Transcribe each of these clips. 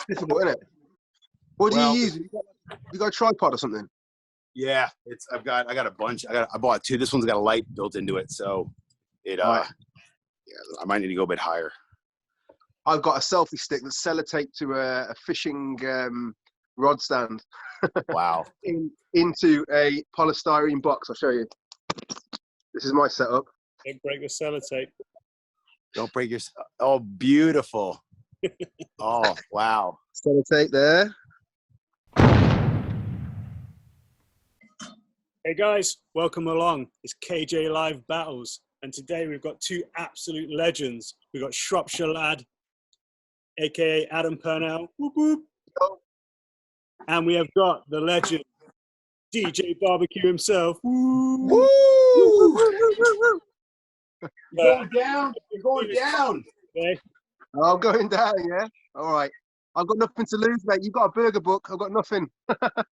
difficult, isn't it? What do you use? You got a tripod or something? Yeah, I got a bunch. I bought two. This one's got a light built into it, so it Right. yeah, I might need to go a bit higher. I've got a selfie stick that's sellotaped to a fishing rod stand. Wow. Into a polystyrene box. I'll show you. This is my setup. Don't break the sellotape. Don't break your. Oh, beautiful. Oh, wow. Sellotape there. Hey guys, welcome along. It's KJ Live Battles, and today we've got two absolute legends. We've got Shropshire Lad, aka Adam Purnell, whoop whoop. And we have got the legend, DJ Barbecue himself. Woo! Woo! You're going down. You're going down. Okay. I'm going down, yeah? All right. I've got nothing to lose, mate. You've got a burger book. I've got nothing.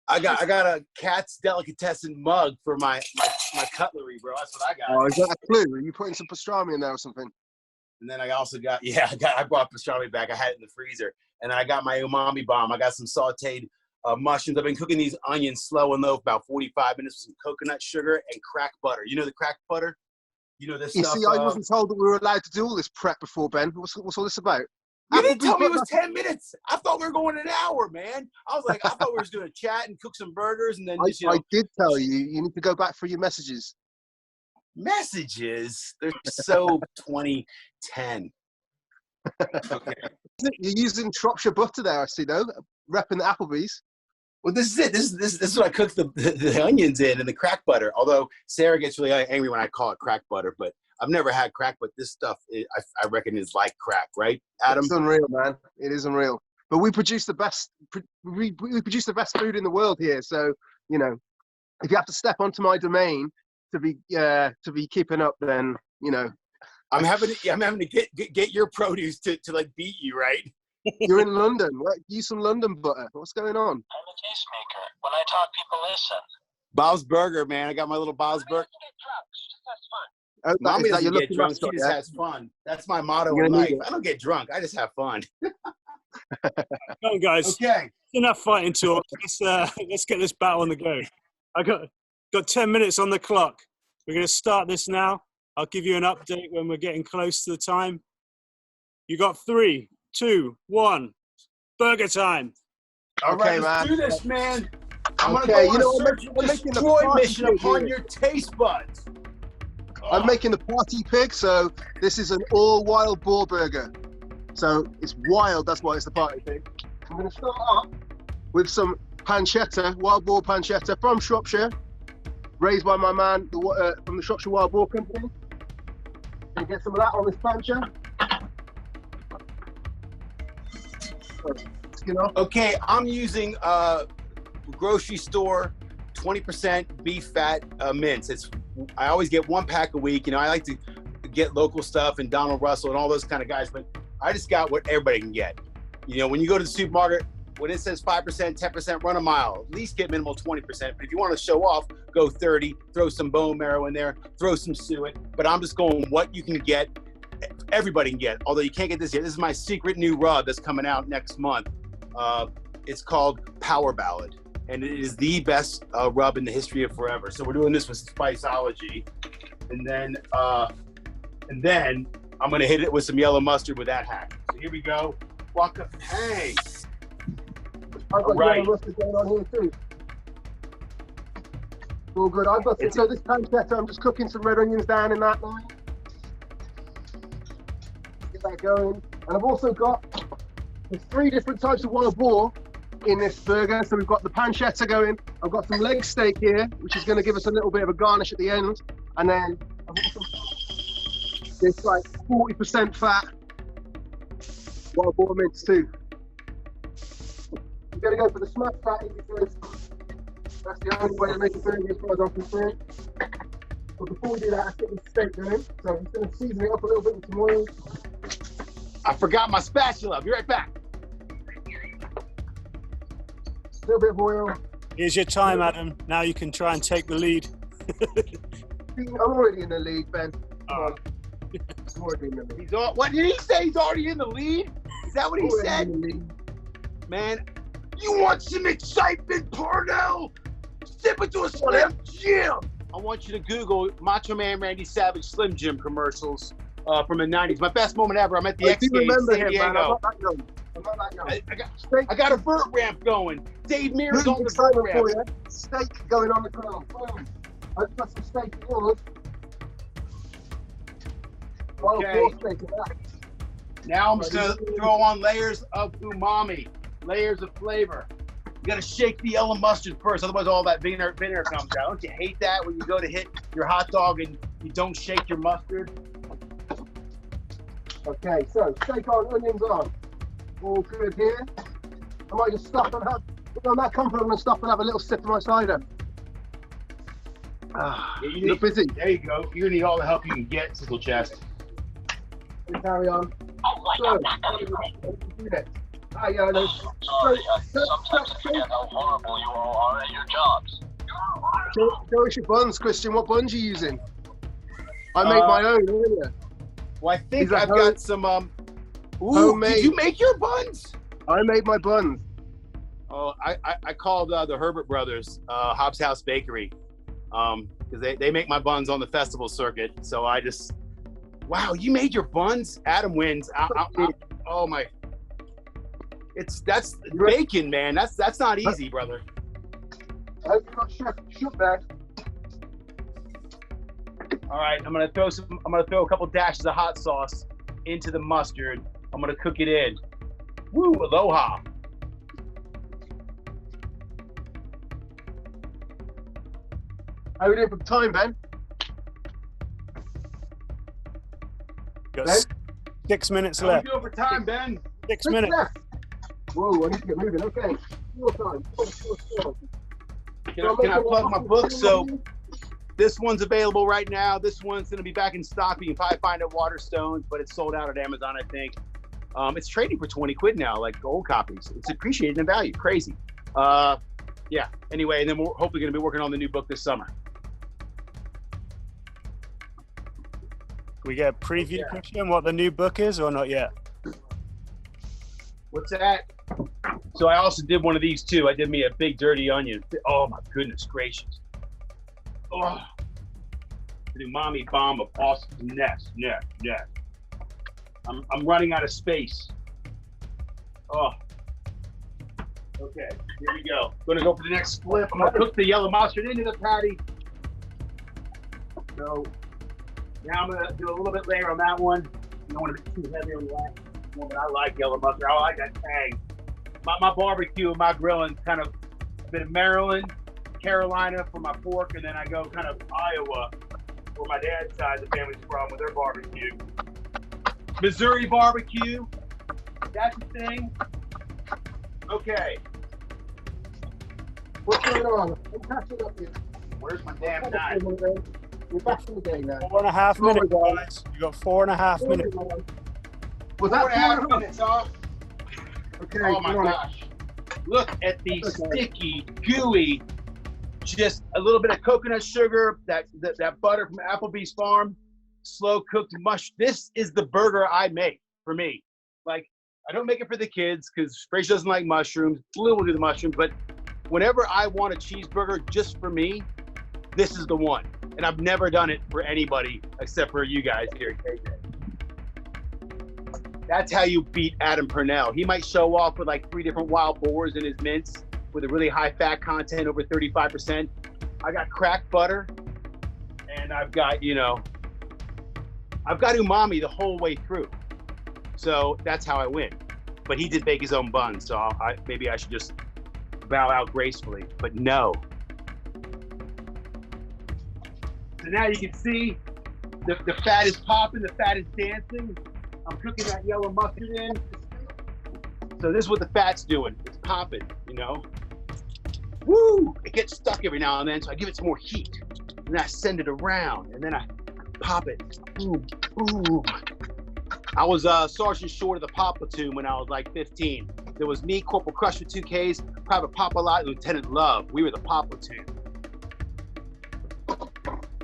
I got a Cat's Delicatessen mug for my cutlery, bro. That's what I got. Oh, is that a clue? Are you putting some pastrami in there or something? And then I also got, I brought pastrami back. I had it in the freezer. And then I got my umami bomb. I got some sauteed mushrooms. I've been cooking these onions slow and low for about 45 minutes with some coconut sugar and cracked butter. You know the cracked butter? You know this stuff? You see, I wasn't told that we were allowed to do all this prep before, Ben. What's all this about? You didn't tell me it was 10 minutes. I thought we were going an hour, man. I was like, I thought we were just going to chat and cook some burgers and then just, I did tell you, you need to go back for your messages. Messages? They're so 2010. Okay. You're using Shropshire butter there, I see, though. Repping the Applebee's. Well, this is it. This is what I cook the onions in and the crack butter. Although Sarah gets really angry when I call it crack butter, but I've never had crack, but this stuff, I reckon, is like crack, right, Adam? It's unreal, man. It is unreal. But we produce the best. We produce the best food in the world here. So you know, if you have to step onto my domain to be keeping up, then you know. I'm having to get your produce to like beat you, right? You're in London. Use some London butter. What's going on? I'm a tastemaker. When I talk, people listen. Bob's Burger, man. I got my little Bob's Burger. That's fun. Oh, Mommy doesn't get drunk. Mascot, She just has fun. That's my motto in life. I don't get drunk. I just have fun. Come on, guys. Okay. Enough fighting talk. Let's get this battle on the go. I got 10 minutes on the clock. We're going to start this now. I'll give you an update when we're getting close to the time. You got 3, 2, 1. Burger time. All right, let's do this, man. I'm going to go on a search and destroy mission upon your taste buds. I'm making the party pig, so this is an all wild boar burger. So it's wild, that's why it's the party pig. I'm going to start off with some pancetta, wild boar pancetta from Shropshire, raised by my man from the Shropshire Wild Boar Company. And get some of that on this plancha. Okay, I'm using grocery store 20% beef fat mince. I always get 1 pack a week. You know, I like to get local stuff and Donald Russell and all those kind of guys, but I just got what everybody can get. You know, when you go to the supermarket, when it says 5%, 10%, run a mile. At least get minimal 20%. But if you want to show off, go 30. Throw some bone marrow in there. Throw some suet. But I'm just going what you can get. Everybody can get. Although you can't get this yet. This is my secret new rub that's coming out next month. It's called Power Ballad. And it is the best rub in the history of forever. So we're doing this with Spiceology. And then I'm going to hit it with some yellow mustard with that hack. So here we go. Walk up. Hey. I've got yellow mustard going on here too. All good. So this pancetta, I'm just cooking some red onions down in that line. Get that going. And I've also got, there's 3 different types of wild boar in this burger. So we've got the pancetta going. I've got some leg steak here, which is going to give us a little bit of a garnish at the end. And then I've also got this like 40% fat wild boar mince too. I'm going to go for the smashed fatty because that's the only way to make a burger as far as I'm concerned. But before we do that, I get the steak going. So I'm just going to season it up a little bit with some oil. I forgot my spatula. I'll be right back. A little bit of oil. Here's your time, Adam. Now you can try and take the lead. I'm already in the lead, Ben. Come on. I'm already in the lead. What did he say? He's already in the lead? Is that what he said? Man, you want some excitement, Parnell? Step into a Slim Jim. I want you to Google Macho Man Randy Savage Slim Jim commercials from the 90s. My best moment ever. I'm at the X Games in San Diego. Man. I'm not that young. I'm not that young. I got a vert ramp going. Dave Mears on the vert excitement ramp. for you. Steak going on the grill. Boom. I just got some steak in yours. Okay. Now I'm just gonna throw on layers of umami, layers of flavor. You gotta shake the yellow mustard first, otherwise all that vinegar comes out. Don't you hate that when you go to hit your hot dog and you don't shake your mustard? Okay, so steak on, onions on. All good here. I might just stop and have, I'm that confident, I'm gonna stop and have a little sip of my cider. You're busy. There you go. You're gonna need all the help you can get, Sizzle Chest. Carry on. Oh my God. Hi, Sorry, sometimes I forget how horrible you all are at your jobs. show us your buns, Christian. What buns are you using? I made my own earlier. Well, I think These are I've got some. homemade. Did you make your buns? I made my buns. Oh, I called the Herbert Brothers, Hobbs House Bakery, because they make my buns on the festival circuit. So I just, wow, you made your buns? Adam wins. Oh my, that's bacon, man. That's not easy, brother. I hope you got chef back. All right, I'm gonna throw a couple dashes of hot sauce into the mustard. I'm gonna cook it in. Woo, aloha. How are we doing for time, Ben? Got Ben? 6 minutes How are left. we doing for time, Ben? 6 minutes. left. Whoa, I need to get moving. Okay. More time. Can I plug my book? So this one's available right now. This one's going to be back in stock. You can probably find it at Waterstones, but it's sold out at Amazon, I think. It's trading for 20 quid now, like old copies. It's appreciated in value. Crazy. Yeah. Anyway, and then we're hopefully going to be working on the new book this summer. We get a preview, Christian, what the new book is, or not yet? What's that? So I also did one of these too. I did me a big dirty onion. Oh my goodness gracious. Oh, the umami bomb of awesomeness. Yeah. I'm running out of space. Oh. Okay, here we go. Gonna go for the next flip. I'm gonna cook the yellow mustard into the patty. So now I'm gonna do a little bit layer on that one. You don't want to be too heavy on that one, but I like yellow mustard. I like that tang. My barbecue and my grilling kind of a bit of Maryland, Carolina for my pork, and then I go kind of Iowa where my dad's side of the family's from with their barbecue. Missouri barbecue, that's the thing. Okay. What's going on? I'm catching up here. Where's my damn knife? We're back in the game now. 4.5 minutes, guys. You got 4.5 minutes. Was that 4.5 minutes off? Okay. Oh my gosh. Look at the sticky, gooey, just a little bit of coconut sugar, that butter from Applebee's farm, slow cooked mush. This is the burger I make for me. Like, I don't make it for the kids because Fraser doesn't like mushrooms. Lil will do the mushrooms, but whenever I want a cheeseburger just for me, this is the one. And I've never done it for anybody except for you guys here at KJ. That's how you beat Adam Purnell. He might show off with like 3 different wild boars in his mince with a really high fat content, over 35%. I got cracked butter, and I've got umami the whole way through. So that's how I win. But he did bake his own bun, so maybe I should just bow out gracefully, but no. So now you can see the fat is popping, the fat is dancing. I'm cooking that yellow mustard in. So this is what the fat's doing. It's popping, Woo! It gets stuck every now and then, so I give it some more heat. And then I send it around, and then I pop it. Boom, boom. I was Sergeant Short of the Pop Platoon when I was like 15. There was me, Corporal Crush with 2Ks, Private Pop-A-Lot, Lieutenant Love. We were the Pop Platoon.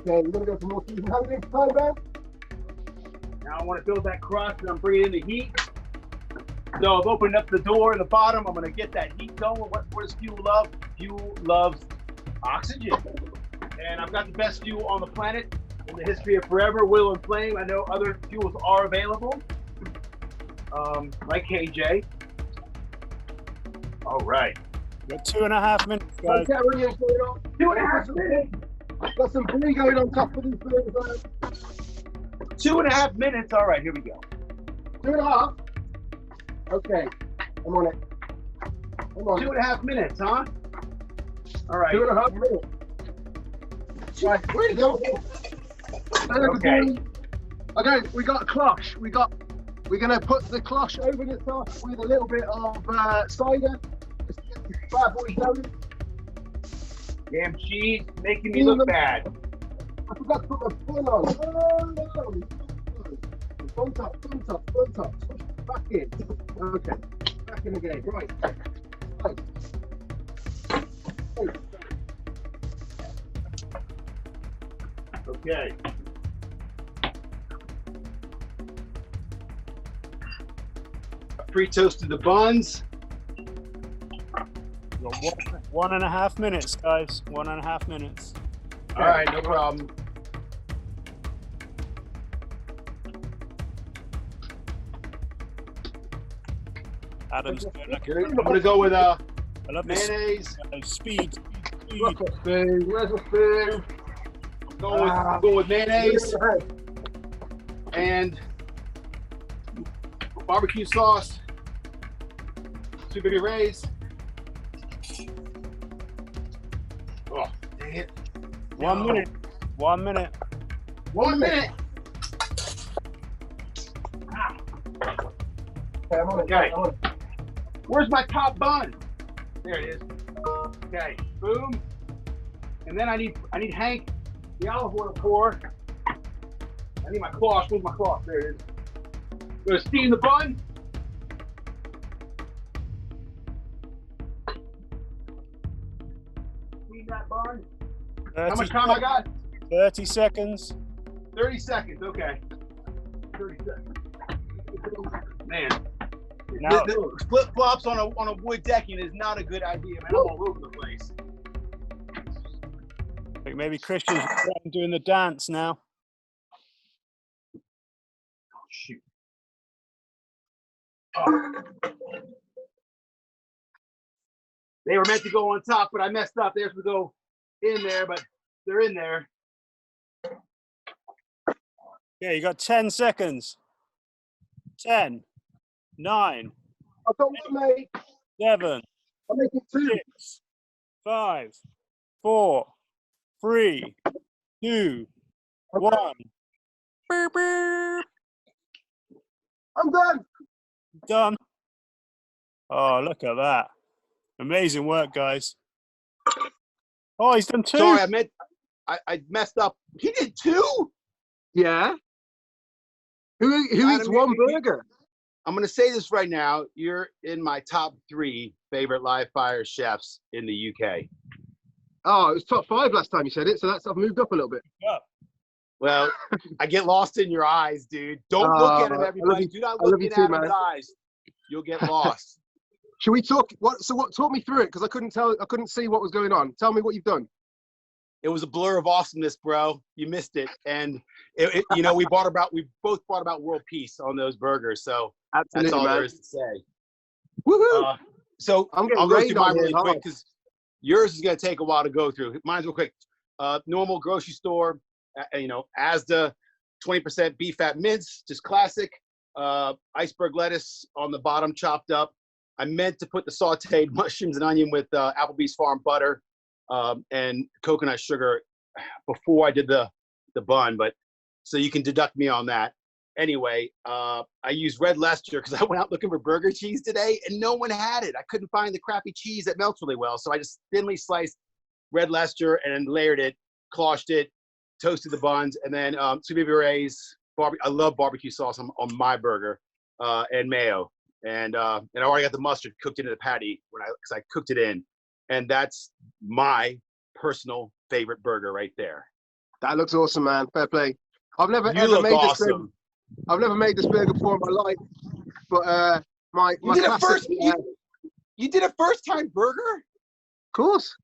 Okay, we're gonna go for more season. How many time, Ben? Now I want to build that crust, and I'm bringing in the heat. So I've opened up the door in the bottom. I'm gonna get that heat going. What does fuel love? Fuel loves oxygen. And I've got the best fuel on the planet in the history of forever, will and flame. I know other fuels are available, like KJ. All right. We're 2.5 minutes, guys. 2.5 minutes. Got some brie going on top of these burgers. 2.5 minutes. All right, here we go. 2.5. Okay, I'm on it. I'm on 2.5 minutes, huh? All right. 2.5 minutes. Right, where you go? Okay. Okay, we got a cloche. We're gonna put the cloche over the top with a little bit of cider. Just get this bad boy going. Damn cheese, making me look bad. I forgot to put my phone on. Oh no! Phone top. Back in. Okay. Back in again. Right. Okay. Pre-toasted the buns. 1.5 minutes, guys. 1.5 minutes. All right, no problem. Adam's I'm gonna go with I love this mayonnaise. speed. Where's the spoon? I'm going with mayonnaise and barbecue sauce. Sweet baby rays. Oh, dang it. 1 minute. 1 minute. 1 minute. Okay. Where's my top bun? There it is. Okay. Boom. And then I need Hank, the olive oil pour. I need my cloth. Where's my cloth? There it is. Gonna steam the bun. Steam that bun. How much time I got? 30 seconds. 30 seconds. Okay. 30 seconds. Man. Now, Flip flops on a wood decking is not a good idea, man. I'm all over the place. I think maybe Christian's doing the dance now. Oh, shoot. Oh. They were meant to go on top, but I messed up. They have to go in there, but they're in there. Yeah, you got 10 seconds. 10, 9, I've got one, mate. 7, I'm making 2. 6, 5, 4, 3, 2, 1. Beep, beep. I'm done. Done. Oh, look at that. Amazing work, guys. Oh, he's done 2. Sorry, I messed up. He did 2? Yeah. Who eats Adam, one burger? I'm going to say this right now. You're in my top 3 favorite live fire chefs in the UK. Oh, it was top 5 last time you said it, so I've moved up a little bit. Well, I get lost in your eyes, dude. Don't look at him, everybody. Do not look in Adam's eyes. You'll get lost. Should we talk? What talk me through it? Because I couldn't see what was going on. Tell me what you've done. It was a blur of awesomeness, bro. You missed it, and you know we both brought about world peace on those burgers. So Absolutely, that's all man. there is to say. Woohoo! So I'm getting I'll go rained through mine on here really quick hard. because yours is going to take a while to go through. Mine's real quick. Normal grocery store, Asda, 20% beef fat mince, just classic. Iceberg lettuce on the bottom, chopped up. I meant to put the sauteed mushrooms and onion with Applebee's farm butter and coconut sugar before I did the bun, but so you can deduct me on that. Anyway, I used red Leicester because I went out looking for burger cheese today and no one had it. I couldn't find the crappy cheese that melts really well, so I just thinly sliced red Leicester and layered it, closhed it, toasted the buns, and then sweet baby rays. I love barbecue sauce on my burger and mayo. And I already got the mustard cooked into the patty because I cooked it in, and that's my personal favorite burger right there. That looks awesome, man. Fair play. I've never You ever look made awesome. I've never made this burger before in my life, but My did a classic, first. You did a first-time burger. of course,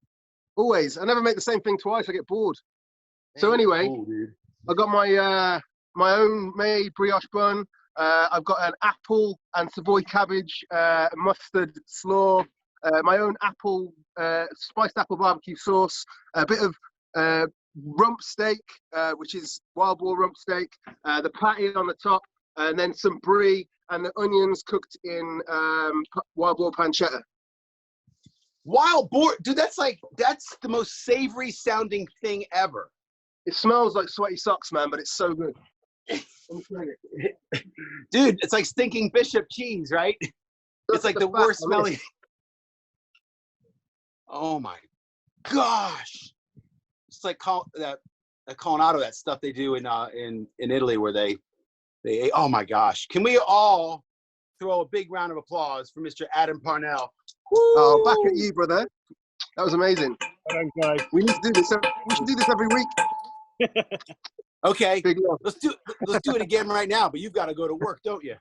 always. I never make the same thing twice. I get bored. So Hey, anyway, cool, dude. I got my own made brioche bun. I've got an apple and Savoy cabbage, mustard slaw, my own apple spiced apple barbecue sauce, a bit of rump steak, which is wild boar rump steak, the patty on the top, and then some brie and the onions cooked in wild boar pancetta. Wild boar, dude. That's the most savory sounding thing ever. It smells like sweaty socks, man, but it's so good. Dude, it's like stinking Bishop cheese, right? It's like the worst smelling. Oh my gosh! It's like that Kamado, that stuff they do in Italy, where they oh my gosh! Can we all throw a big round of applause for Mr. Adam Parnell? Woo! Oh, back at you, brother. That was amazing. Well done, guys. We need to do this. We should do this every week. Okay, Big love. let's do it again right now. But you've got to go to work, don't you?